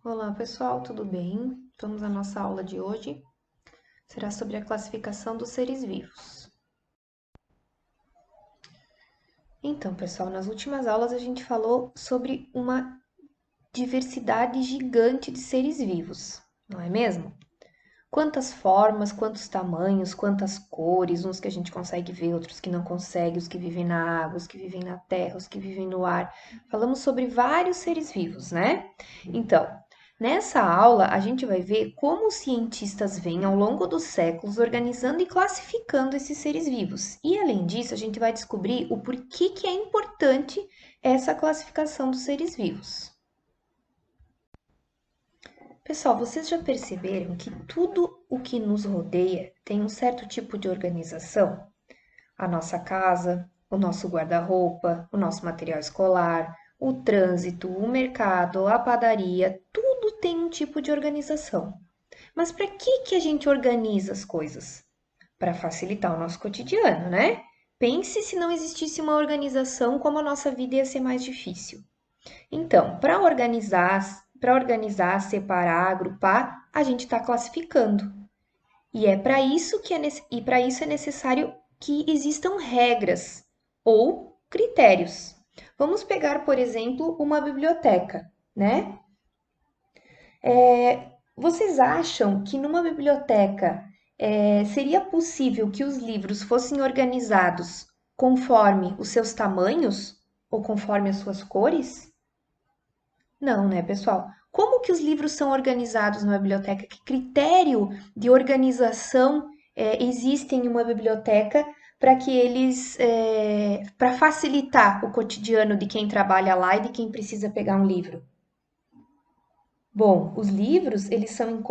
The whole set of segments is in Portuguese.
Olá pessoal, tudo bem? Vamos à nossa aula de hoje. Será sobre a classificação dos seres vivos. Então, pessoal, nas últimas aulas a gente falou sobre uma diversidade gigante de seres vivos, não é mesmo? Quantas formas, quantos tamanhos, quantas cores, uns que a gente consegue ver, outros que não consegue, os que vivem na água, os que vivem na terra, os que vivem no ar. Falamos sobre vários seres vivos, né? Então, nessa aula a gente vai ver como os cientistas vêm ao longo dos séculos organizando e classificando esses seres vivos. E além disso, a gente vai descobrir o porquê que é importante essa classificação dos seres vivos. Pessoal, vocês já perceberam que tudo o que nos rodeia tem um certo tipo de organização? A nossa casa, o nosso guarda-roupa, o nosso material escolar, o trânsito, o mercado, a padaria, tudo tem um tipo de organização. Mas para que a gente organiza as coisas? Para facilitar o nosso cotidiano, né? Pense se não existisse uma organização, como a nossa vida ia ser mais difícil. Então, para organizar, separar, agrupar, a gente está classificando. E é para isso que para isso é necessário que existam regras ou critérios. Vamos pegar, por exemplo, uma biblioteca, né? Vocês acham que numa biblioteca seria possível que os livros fossem organizados conforme os seus tamanhos ou conforme as suas cores? Não, né, pessoal? Como que os livros são organizados numa biblioteca? Que critério de organização existe em uma biblioteca para que para facilitar o cotidiano de quem trabalha lá e de quem precisa pegar um livro? Bom, os livros, eles são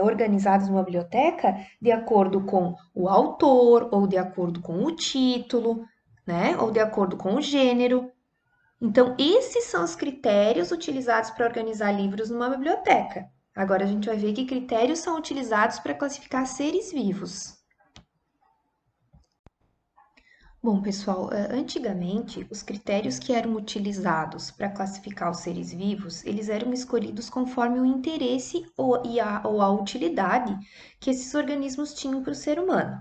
organizados numa biblioteca de acordo com o autor, ou de acordo com o título, né? Ou de acordo com o gênero. Então, esses são os critérios utilizados para organizar livros numa biblioteca. Agora a gente vai ver que critérios são utilizados para classificar seres vivos. Bom, pessoal, antigamente os critérios que eram utilizados para classificar os seres vivos, eles eram escolhidos conforme o interesse ou a utilidade que esses organismos tinham para o ser humano.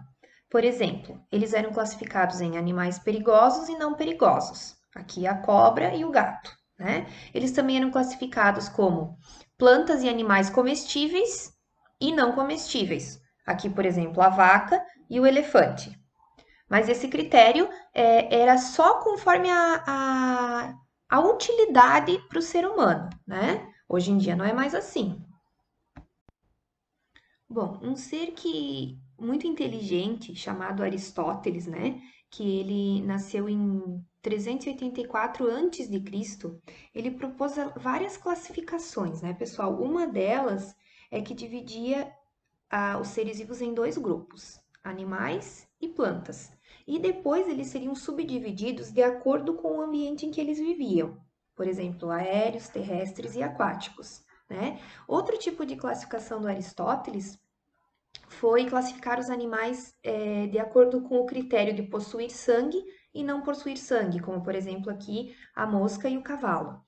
Por exemplo, eles eram classificados em animais perigosos e não perigosos. Aqui a cobra e o gato, né? Eles também eram classificados como plantas e animais comestíveis e não comestíveis. Aqui, por exemplo, a vaca e o elefante. Mas esse critério era só conforme a utilidade para o ser humano, né? Hoje em dia não é mais assim. Bom, um ser que muito inteligente, chamado Aristóteles, né? Que ele nasceu em 384 antes de Cristo, ele propôs várias classificações, né, pessoal? Uma delas é que dividia os seres vivos em dois grupos, animais e plantas. E depois eles seriam subdivididos de acordo com o ambiente em que eles viviam. Por exemplo, aéreos, terrestres e aquáticos. Né? Outro tipo de classificação do Aristóteles foi classificar os animais de acordo com o critério de possuir sangue e não possuir sangue, como por exemplo aqui a mosca e o cavalo.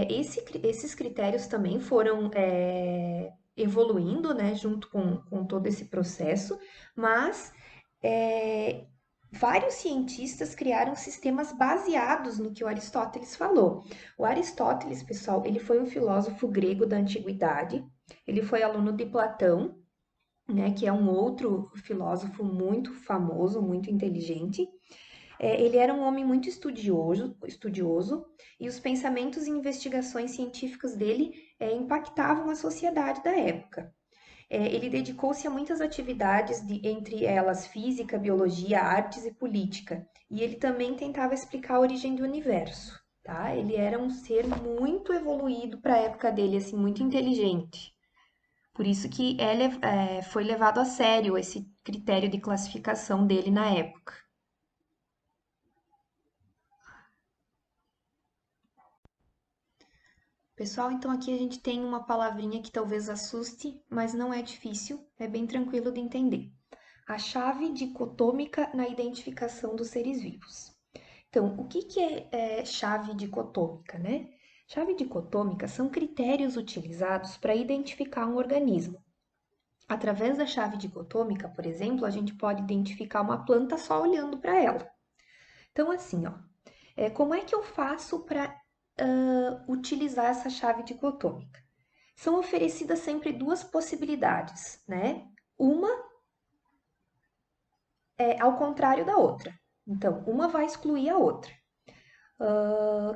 Esses critérios também foram evoluindo, né, junto com todo esse processo, mas é, vários cientistas criaram sistemas baseados no que o Aristóteles falou. O Aristóteles, pessoal, ele foi um filósofo grego da antiguidade, ele foi aluno de Platão, né, que é um outro filósofo muito famoso, muito inteligente. Ele era um homem muito estudioso e os pensamentos e investigações científicas dele impactavam a sociedade da época. Ele dedicou-se a muitas atividades, entre elas física, biologia, artes e política. E ele também tentava explicar a origem do universo. Tá? Ele era um ser muito evoluído para a época dele, assim, muito inteligente. Por isso que foi levado a sério esse critério de classificação dele na época. Pessoal, então aqui a gente tem uma palavrinha que talvez assuste, mas não é difícil, é bem tranquilo de entender. A chave dicotômica na identificação dos seres vivos. Então, o que é chave dicotômica, né? Chave dicotômica são critérios utilizados para identificar um organismo. Através da chave dicotômica, por exemplo, a gente pode identificar uma planta só olhando para ela. Então, assim, ó, como é que eu faço para utilizar essa chave dicotômica? São oferecidas sempre duas possibilidades, né? Uma é ao contrário da outra. Então, uma vai excluir a outra.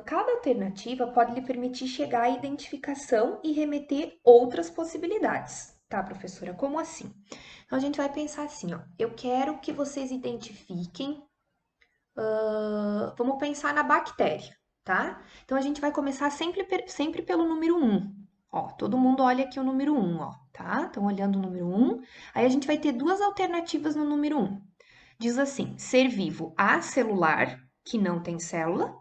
Cada alternativa pode lhe permitir chegar à identificação e remeter outras possibilidades. Tá, professora? Como assim? Então, a gente vai pensar assim, ó. Eu quero que vocês identifiquem. Vamos pensar na bactéria, tá? Então, a gente vai começar sempre pelo número 1. Ó, todo mundo olha aqui o número 1, ó, tá? Estão olhando o número 1. Aí, a gente vai ter duas alternativas no número 1. Diz assim, ser vivo acelular, que não tem célula,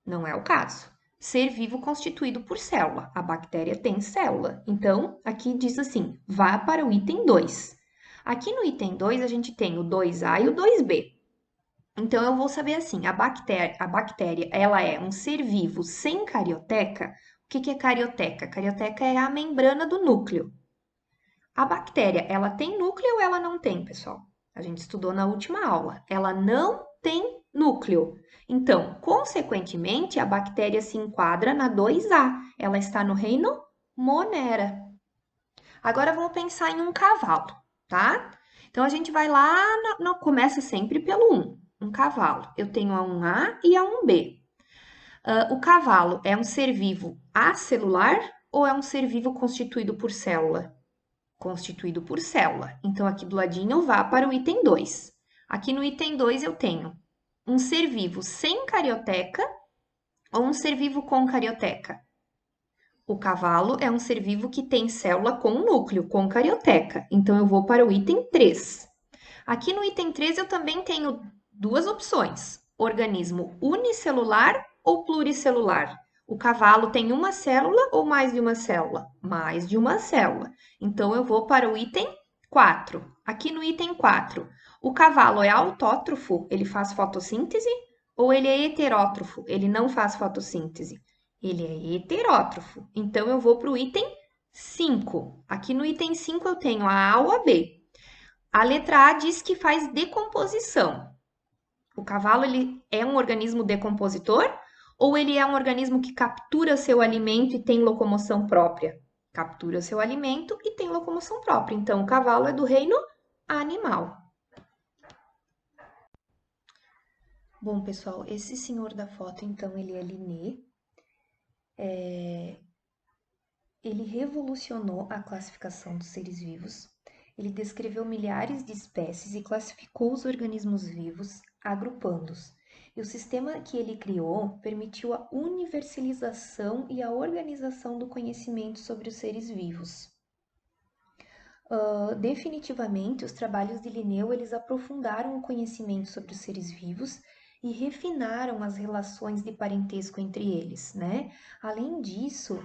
não é o caso. Ser vivo constituído por célula. A bactéria tem célula. Então, aqui diz assim, vá para o item 2. Aqui no item 2, a gente tem o 2A e o 2B. Então, eu vou saber assim, a bactéria, ela é um ser vivo sem carioteca. O que é carioteca? Carioteca é a membrana do núcleo. A bactéria, ela tem núcleo ou ela não tem, pessoal? A gente estudou na última aula. Ela não tem núcleo. Então, consequentemente, a bactéria se enquadra na 2A. Ela está no reino Monera. Agora vamos pensar em um cavalo, tá? Então a gente vai lá, começa sempre pelo 1, um cavalo. Eu tenho a 1A e a 1B. O cavalo é um ser vivo acelular ou é um ser vivo constituído por célula? Constituído por célula. Então aqui do ladinho eu vá para o item 2. Aqui no item 2 eu tenho um ser vivo sem carioteca ou um ser vivo com carioteca? O cavalo é um ser vivo que tem célula com núcleo, com carioteca. Então, eu vou para o item 3. Aqui no item 3, eu também tenho duas opções: organismo unicelular ou pluricelular. O cavalo tem uma célula ou mais de uma célula? Mais de uma célula. Então, eu vou para o item 4. Aqui no item 4, o cavalo é autótrofo, ele faz fotossíntese? Ou ele é heterótrofo, ele não faz fotossíntese? Ele é heterótrofo. Então, eu vou para o item 5. Aqui no item 5 eu tenho a A ou a B. A letra A diz que faz decomposição. O cavalo ele é um organismo decompositor ou ele é um organismo que captura seu alimento e tem locomoção própria? Captura seu alimento e tem locomoção própria. Então, o cavalo é do reino animal. Bom, pessoal, esse senhor da foto, então, ele é Linné. Ele revolucionou a classificação dos seres vivos. Ele descreveu milhares de espécies e classificou os organismos vivos, agrupando-os. E o sistema que ele criou permitiu a universalização e a organização do conhecimento sobre os seres vivos. Definitivamente, os trabalhos de Linneu eles aprofundaram o conhecimento sobre os seres vivos e refinaram as relações de parentesco entre eles, né? Além disso,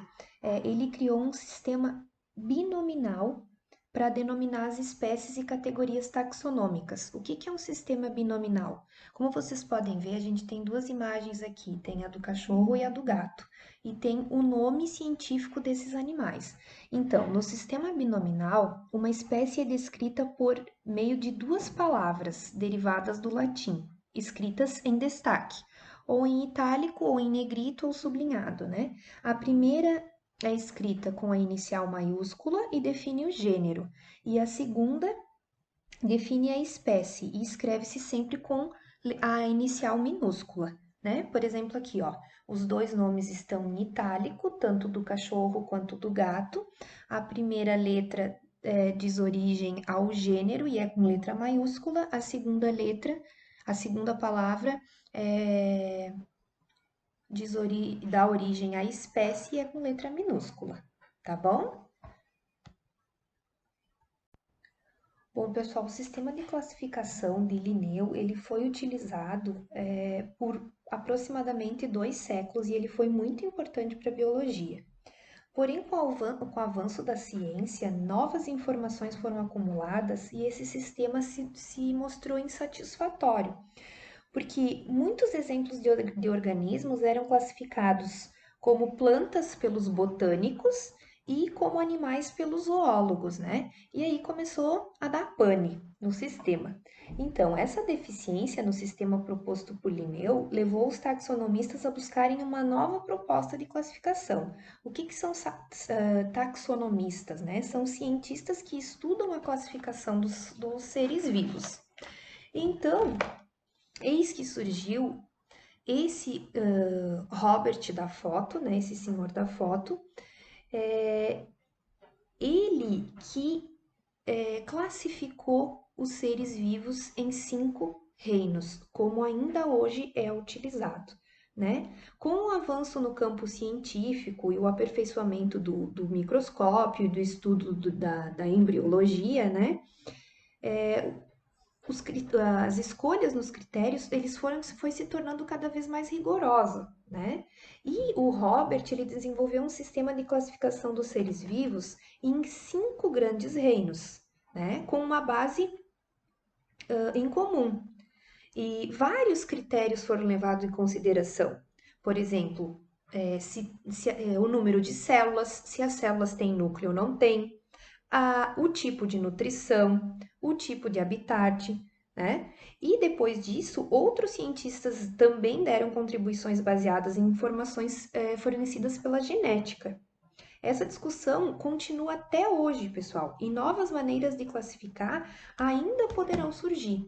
ele criou um sistema binominal para denominar as espécies e categorias taxonômicas. O que é um sistema binominal? Como vocês podem ver, a gente tem duas imagens aqui, tem a do cachorro e a do gato, e tem o nome científico desses animais. Então, no sistema binominal, uma espécie é descrita por meio de duas palavras derivadas do latim, escritas em destaque, ou em itálico, ou em negrito, ou sublinhado, né? A primeira é escrita com a inicial maiúscula e define o gênero, e a segunda define a espécie e escreve-se sempre com a inicial minúscula, né? Por exemplo, aqui, ó, os dois nomes estão em itálico, tanto do cachorro quanto do gato. A primeira letra diz origem ao gênero e é com letra maiúscula. A segunda palavra dá origem à espécie e é com letra minúscula, tá bom? Bom, pessoal, o sistema de classificação de Linneu, ele foi utilizado por aproximadamente 2 séculos e ele foi muito importante para a biologia. Porém, com o avanço da ciência, novas informações foram acumuladas e esse sistema se mostrou insatisfatório, porque muitos exemplos de organismos eram classificados como plantas pelos botânicos e como animais pelos zoólogos, né? E aí começou a dar pane no sistema. Então, essa deficiência no sistema proposto por Linneu levou os taxonomistas a buscarem uma nova proposta de classificação. O que são taxonomistas, né? São cientistas que estudam a classificação dos seres vivos. Então, eis que surgiu esse Robert da foto, né? Esse senhor da foto, ele que classificou os seres vivos em 5 reinos, como ainda hoje é utilizado, né? Com o avanço no campo científico e o aperfeiçoamento do microscópio e do estudo da embriologia, né? As escolhas nos critérios, foi se tornando cada vez mais rigorosa, né? E o Robert, ele desenvolveu um sistema de classificação dos seres vivos em 5 grandes reinos, né? Com uma base em comum. E vários critérios foram levados em consideração. Por exemplo, o número de células, se as células têm núcleo ou não têm, o tipo de nutrição, o tipo de habitat, né? E depois disso, outros cientistas também deram contribuições baseadas em informações fornecidas pela genética. Essa discussão continua até hoje, pessoal, e novas maneiras de classificar ainda poderão surgir.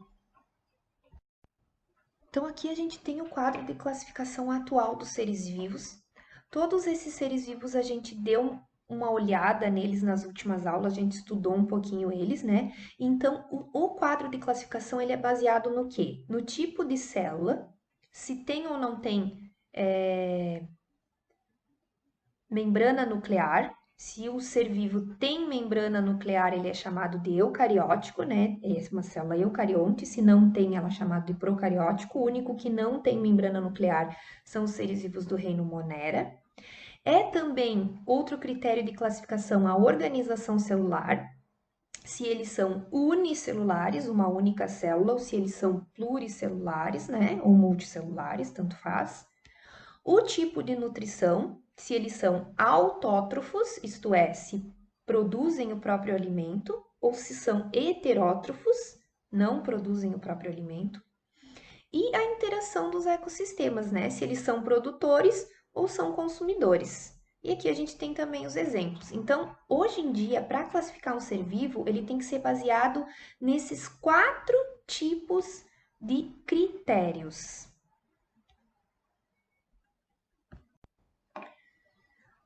Então, aqui a gente tem o quadro de classificação atual dos seres vivos. Todos esses seres vivos a gente deu uma olhada neles nas últimas aulas, a gente estudou um pouquinho eles, né? Então, o quadro de classificação ele é baseado no quê? No tipo de célula, se tem ou não tem membrana nuclear. Se o ser vivo tem membrana nuclear, ele é chamado de eucariótico, né? É uma célula eucarionte. Se não tem, ela é chamada de procariótico. O único que não tem membrana nuclear são os seres vivos do reino Monera. É também outro critério de classificação a organização celular, se eles são unicelulares, uma única célula, ou se eles são pluricelulares, né? Ou multicelulares, tanto faz. O tipo de nutrição, se eles são autótrofos, isto é, se produzem o próprio alimento, ou se são heterótrofos, não produzem o próprio alimento. E a interação dos ecossistemas, né? Se eles são produtores ou são consumidores. E aqui a gente tem também os exemplos. Então, hoje em dia, para classificar um ser vivo, ele tem que ser baseado nesses 4 tipos de critérios.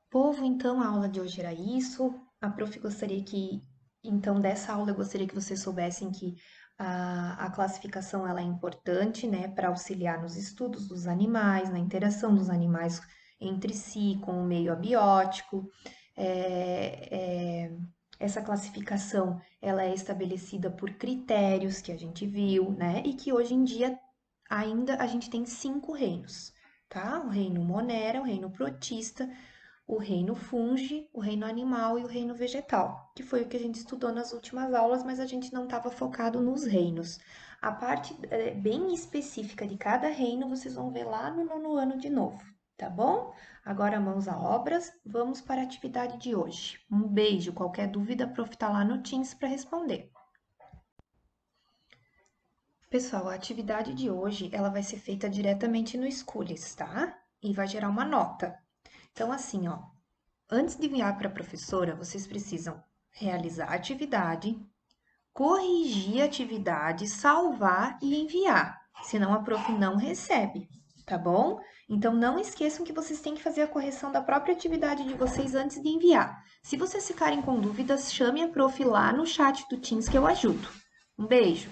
Povo, então, a aula de hoje era isso. A prof gostaria que, então, dessa aula eu gostaria que vocês soubessem que a classificação ela é importante, né, para auxiliar nos estudos dos animais, na interação dos animais entre si, com o meio abiótico. Essa classificação ela é estabelecida por critérios que a gente viu, né, e que hoje em dia ainda a gente tem 5 reinos, tá? O reino Monera, o reino Protista, o reino fungi, o reino animal e o reino vegetal, que foi o que a gente estudou nas últimas aulas, mas a gente não estava focado nos reinos. A parte bem específica de cada reino vocês vão ver lá no 9º ano de novo, tá bom? Agora, mãos a obras, vamos para a atividade de hoje. Um beijo, qualquer dúvida, a prof tá lá no Teams para responder. Pessoal, a atividade de hoje, ela vai ser feita diretamente no Schoolies, tá? E vai gerar uma nota. Então, assim, ó, antes de enviar para a professora, vocês precisam realizar a atividade, corrigir a atividade, salvar e enviar, senão a prof não recebe, tá bom? Então, não esqueçam que vocês têm que fazer a correção da própria atividade de vocês antes de enviar. Se vocês ficarem com dúvidas, chame a prof lá no chat do Teams que eu ajudo. Um beijo!